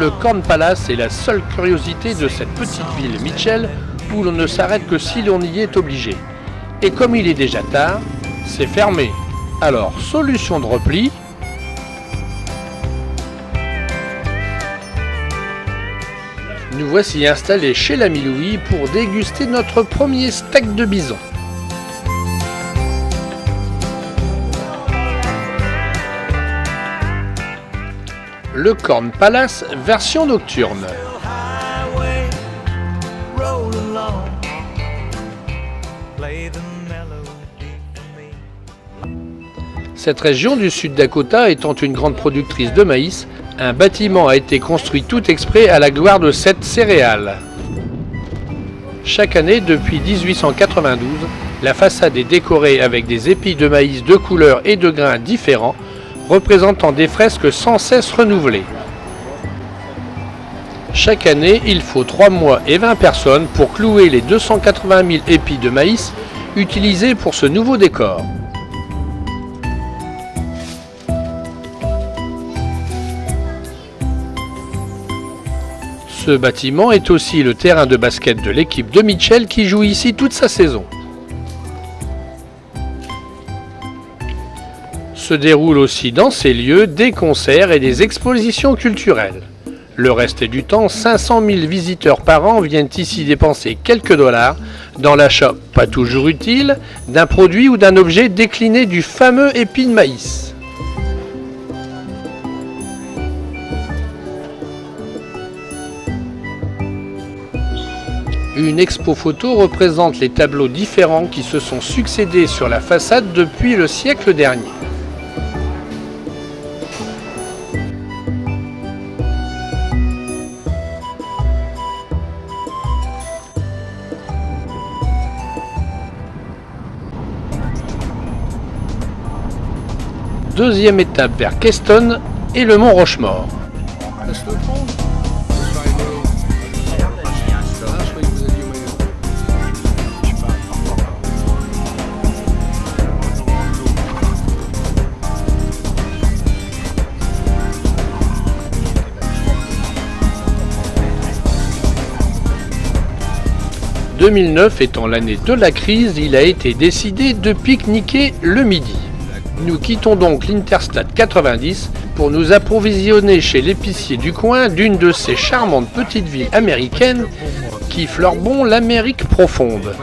Le Corn Palace est la seule curiosité de cette petite ville Mitchell où l'on ne s'arrête que si l'on y est obligé. Et comme il est déjà tard, c'est fermé. Alors, solution de repli. Nous voici installés chez l'ami Louis pour déguster notre premier steak de bison. Le Corn Palace version nocturne. Cette région du Sud Dakota étant une grande productrice de maïs, un bâtiment a été construit tout exprès à la gloire de cette céréale. Chaque année, depuis 1892, la façade est décorée avec des épis de maïs de couleurs et de grains différents, représentant des fresques sans cesse renouvelées. Chaque année, il faut 3 mois et 20 personnes pour clouer les 280 000 épis de maïs utilisés pour ce nouveau décor. Ce bâtiment est aussi le terrain de basket de l'équipe de Mitchell qui joue ici toute sa saison. Se déroulent aussi dans ces lieux des concerts et des expositions culturelles. Le reste du temps, 500 000 visiteurs par an viennent ici dépenser quelques dollars dans l'achat, pas toujours utile, d'un produit ou d'un objet décliné du fameux épi de maïs. Une expo photo représente les tableaux différents qui se sont succédés sur la façade depuis le siècle dernier. Deuxième étape vers Keston et le mont Rochemort. « 2009 étant l'année de la crise, il a été décidé de pique-niquer le midi. Nous quittons donc l'Interstate 90 pour nous approvisionner chez l'épicier du coin d'une de ces charmantes petites villes américaines qui fleurent bon l'Amérique profonde.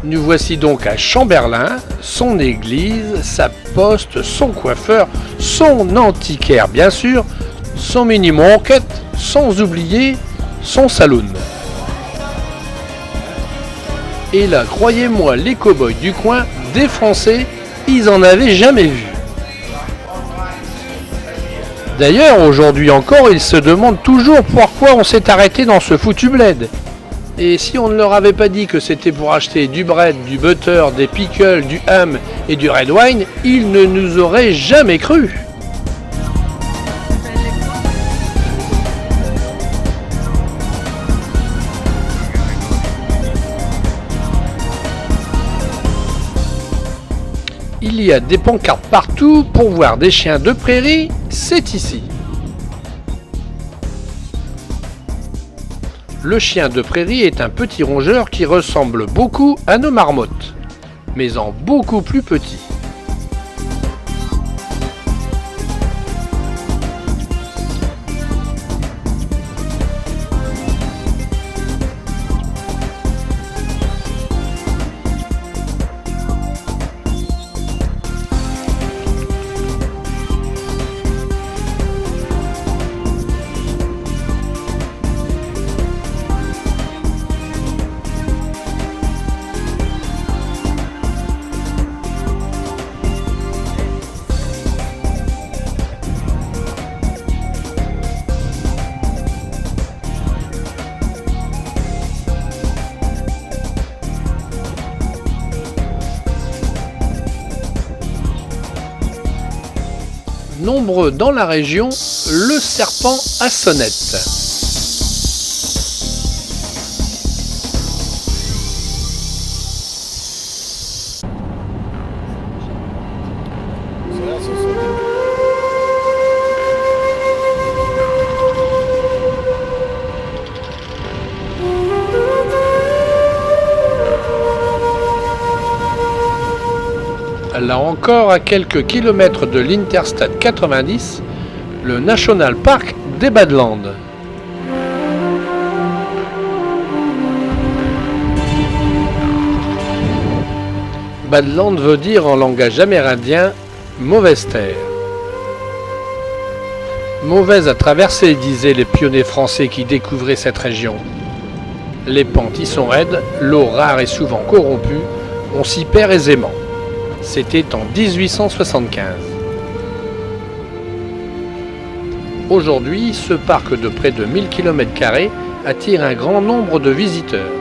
Nous voici donc à Chamberlain, son église, sa poste, son coiffeur, son antiquaire bien sûr, son mini-market, sans oublier son saloon. Et là, croyez-moi, les cow-boys du coin, des Français, ils en avaient jamais vu. D'ailleurs, aujourd'hui encore, ils se demandent toujours pourquoi on s'est arrêté dans ce foutu bled. Et si on ne leur avait pas dit que c'était pour acheter du bread, du butter, des pickles, du ham et du red wine, ils ne nous auraient jamais cru. Il y a des pancartes partout pour voir des chiens de prairie, c'est ici. Le chien de prairie est un petit rongeur qui ressemble beaucoup à nos marmottes, mais en beaucoup plus petit. Nombreux dans la région, le serpent à sonnette. Là encore, à quelques kilomètres de l'Interstate 90, le National Park des Badlands. Badland veut dire en langage amérindien « mauvaise terre ». Mauvaise à traverser, disaient les pionniers français qui découvraient cette région. Les pentes y sont raides, l'eau rare et souvent corrompue, on s'y perd aisément. C'était en 1875. Aujourd'hui, ce parc de près de 1000 km² attire un grand nombre de visiteurs.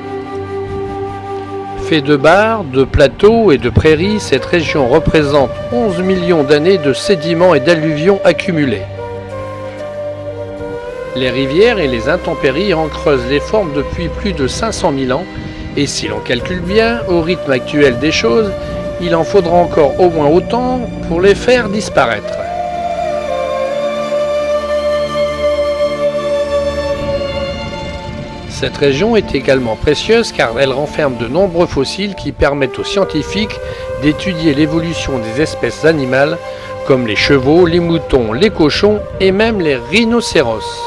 Fait de bars, de plateaux et de prairies, cette région représente 11 millions d'années de sédiments et d'alluvions accumulés. Les rivières et les intempéries en creusent les formes depuis plus de 500 000 ans, et si l'on calcule bien, au rythme actuel des choses, il en faudra encore au moins autant pour les faire disparaître. Cette région est également précieuse car elle renferme de nombreux fossiles qui permettent aux scientifiques d'étudier l'évolution des espèces animales comme les chevaux, les moutons, les cochons et même les rhinocéros.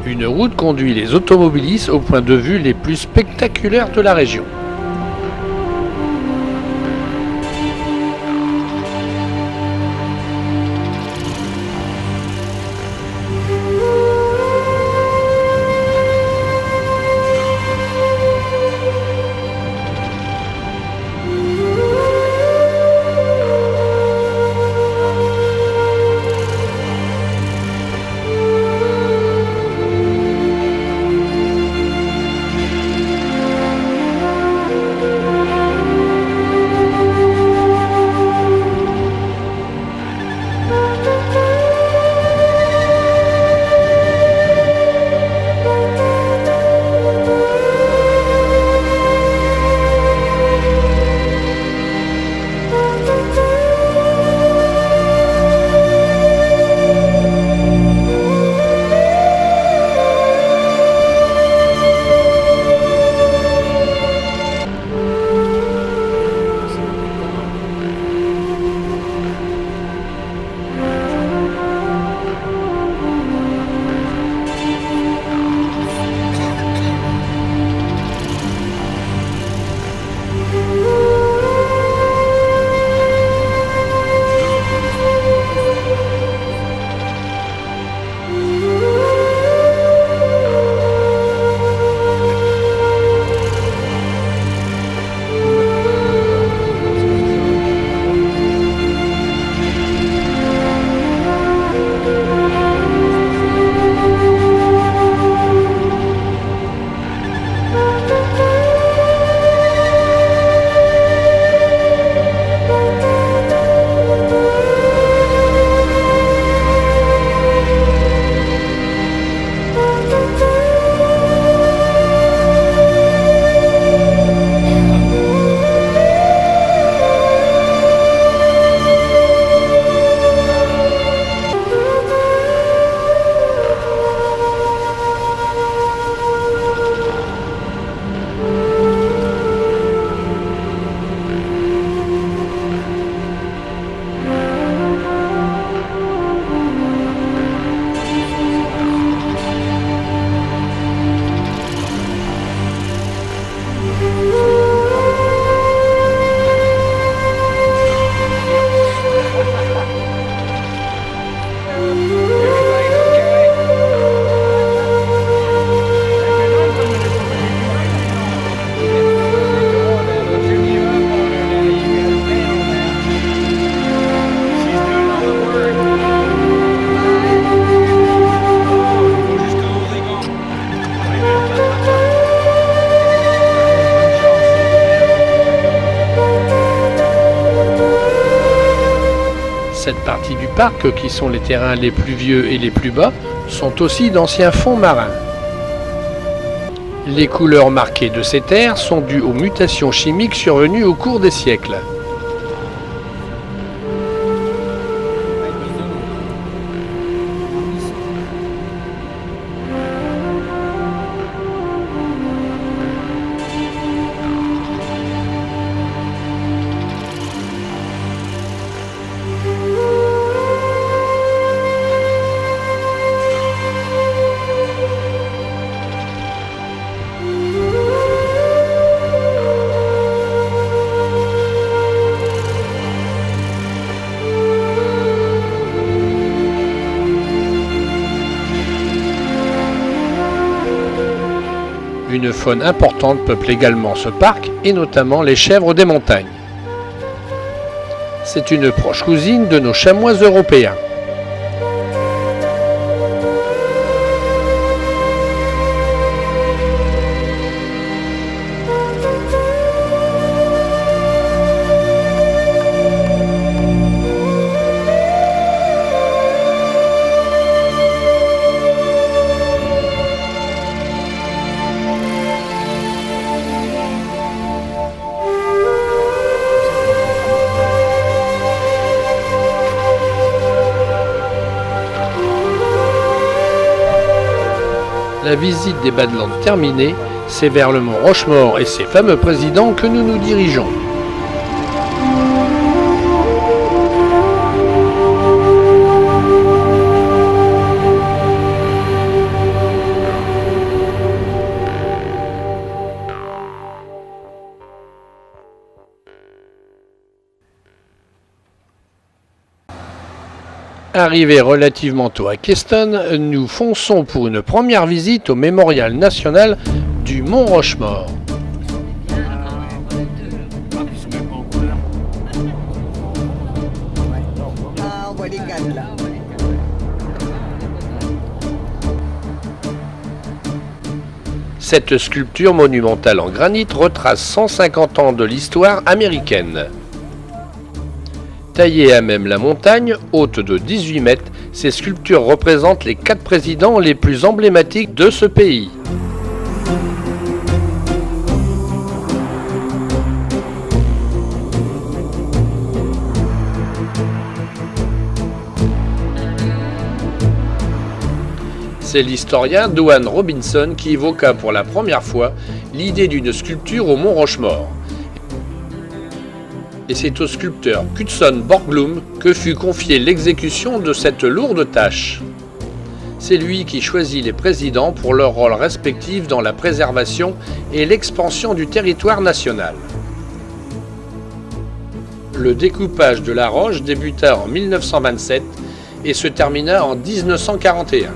Une route conduit les automobilistes au point de vue les plus spectaculaires de la région. Cette partie du parc, qui sont les terrains les plus vieux et les plus bas, sont aussi d'anciens fonds marins. Les couleurs marquées de ces terres sont dues aux mutations chimiques survenues au cours des siècles. Une faune importante peuple également ce parc, et notamment les chèvres des montagnes. C'est une proche cousine de nos chamois européens. La visite des Badlands terminée, c'est vers le mont Rochemort et ses fameux présidents que nous nous dirigeons. Arrivés relativement tôt à Keston, nous fonçons pour une première visite au mémorial national du Mont Rochemort. Ah, on voit les cadres là. Cette sculpture monumentale en granit retrace 150 ans de l'histoire américaine. Taillées à même la montagne, haute de 18 mètres, ces sculptures représentent les 4 présidents les plus emblématiques de ce pays. C'est l'historien Doane Robinson qui évoqua pour la première fois l'idée d'une sculpture au Mont Rochemort. Et c'est au sculpteur Knutson Borglum que fut confiée l'exécution de cette lourde tâche. C'est lui qui choisit les présidents pour leur rôle respectif dans la préservation et l'expansion du territoire national. Le découpage de la roche débuta en 1927 et se termina en 1941.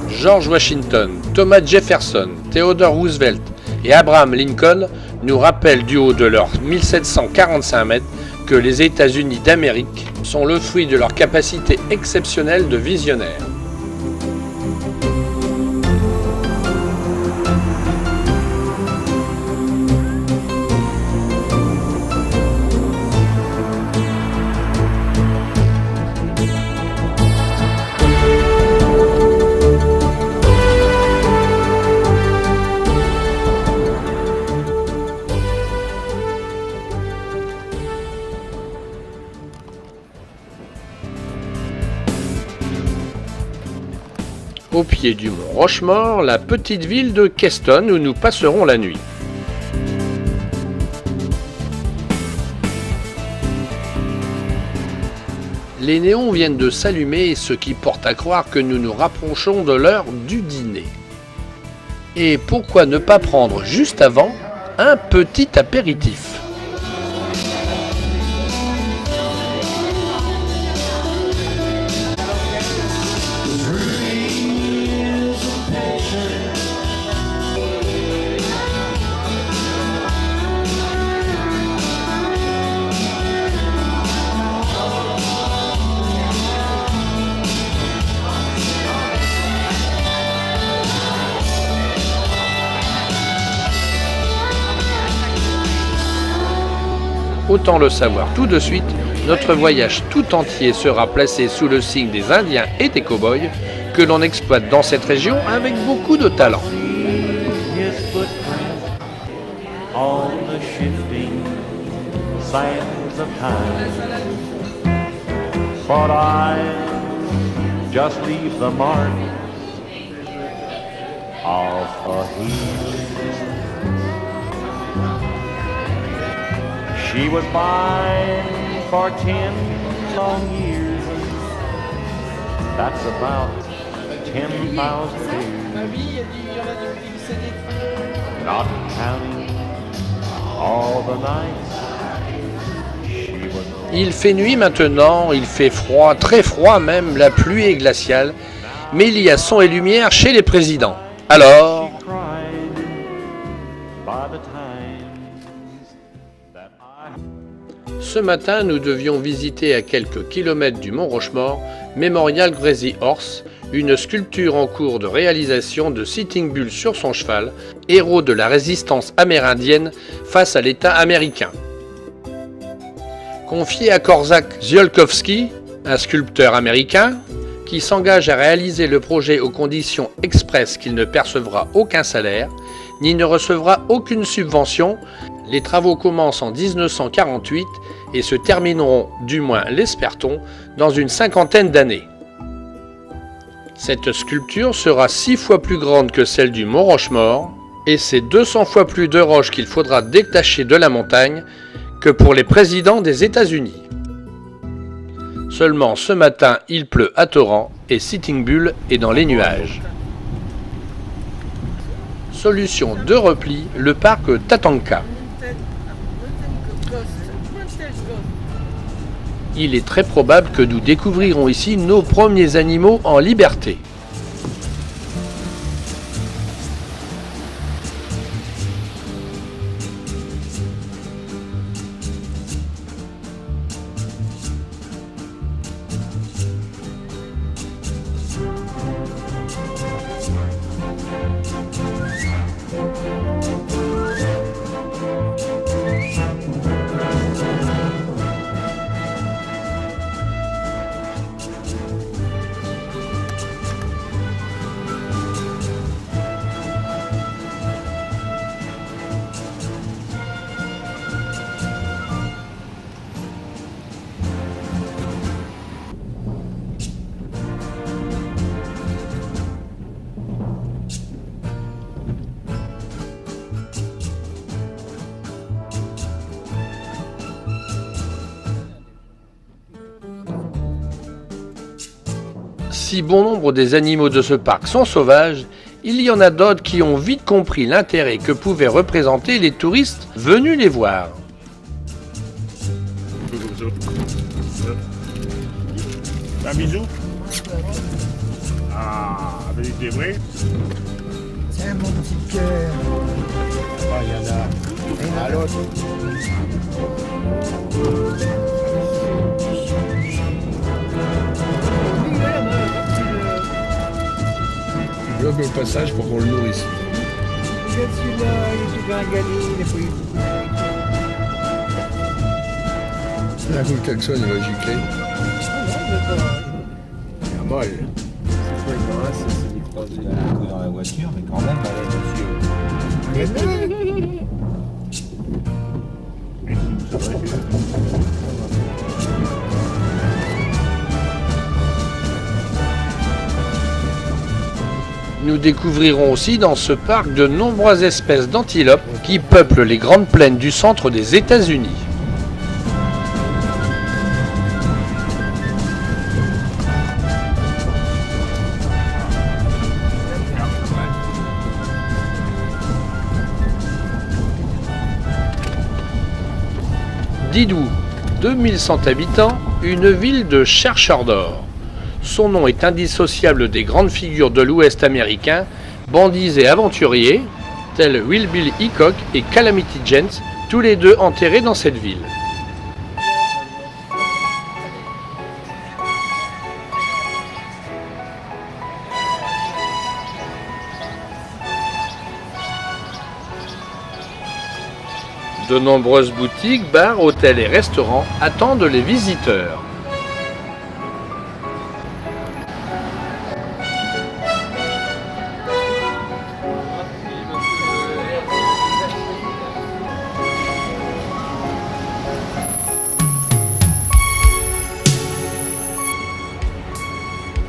George Washington, Thomas Jefferson, Theodore Roosevelt et Abraham Lincoln nous rappellent du haut de leurs 1745 mètres que les États-Unis d'Amérique sont le fruit de leur capacité exceptionnelle de visionnaire. Au pied du mont Rochemort, la petite ville de Keston où nous passerons la nuit. Les néons viennent de s'allumer, ce qui porte à croire que nous nous rapprochons de l'heure du dîner. Et pourquoi ne pas prendre juste avant un petit apéritif ? Autant le savoir tout de suite, Notre voyage tout entier sera placé sous le signe des Indiens et des cow-boys que l'on exploite dans cette région avec beaucoup de talent. His footprint on the shifting sands of time. But I just leave the mark of a heel. She was mine for 10 long years. That's about 10,000 years. Not counting all the nights she was Il fait nuit maintenant, il fait froid, très froid même, la pluie est glaciale, mais il y a son et lumière chez les présidents. Alors, cried by the times that I ce matin, nous devions visiter à quelques kilomètres du Mont Rochemort Memorial Crazy Horse, une sculpture en cours de réalisation de Sitting Bull sur son cheval, héros de la résistance amérindienne face à l'État américain. Confié à Korczak Ziolkowski, un sculpteur américain, qui s'engage à réaliser le projet aux conditions expresses qu'il ne percevra aucun salaire, ni ne recevra aucune subvention, les travaux commencent en 1948 et se termineront, du moins l'espère-t-on, dans une cinquantaine d'années. Cette sculpture sera 6 fois plus grande que celle du Mont Rochemort, et c'est 200 fois plus de roches qu'il faudra détacher de la montagne que pour les présidents des États-Unis. Seulement ce matin, il pleut à torrent et Sitting Bull est dans les nuages. Solution de repli, le parc Tatanka. Il est très probable que nous découvrirons ici nos premiers animaux en liberté. Si bon nombre des animaux de ce parc sont sauvages, il y en a d'autres qui ont vite compris l'intérêt que pouvaient représenter les touristes venus les voir. Un bisou. Ah, avec des vrais. Tiens, mon petit cœur. Ah, il y en a. À l'autre. Il bloque le passage pour qu'on le nourrisse. Regarde celui-là, il est tout gringalé, il est pas eu beaucoup. D'un coup, le klaxon, il va gicler. Il a mal. Dans la voiture, mais quand même, monsieur. Nous découvrirons aussi dans ce parc de nombreuses espèces d'antilopes qui peuplent les grandes plaines du centre des États-Unis. Didou, 2100 habitants, une ville de chercheurs d'or. Son nom est indissociable des grandes figures de l'Ouest américain, bandits et aventuriers, tels Wild Bill Hickok et Calamity Jane, tous les deux enterrés dans cette ville. De nombreuses boutiques, bars, hôtels et restaurants attendent les visiteurs.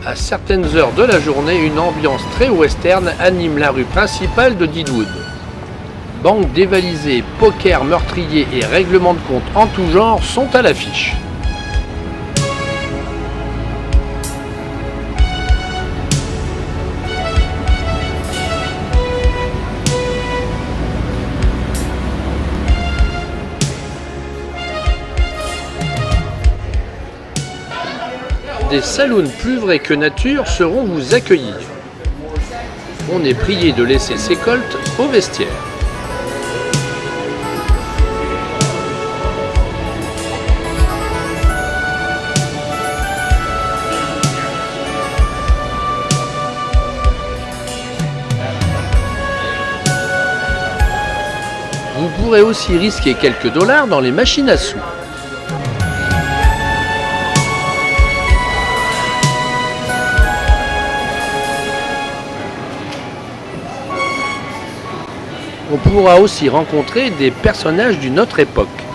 À certaines heures de la journée, une ambiance très western anime la rue principale de Deadwood. Banques dévalisées, poker meurtriers et règlements de compte en tout genre sont à l'affiche. Des saloons plus vrais que nature seront vous accueillir. On est prié de laisser ses colts au vestiaire. Vous pourrez aussi risquer quelques dollars dans les machines à sous. On pourra aussi rencontrer des personnages d'une autre époque.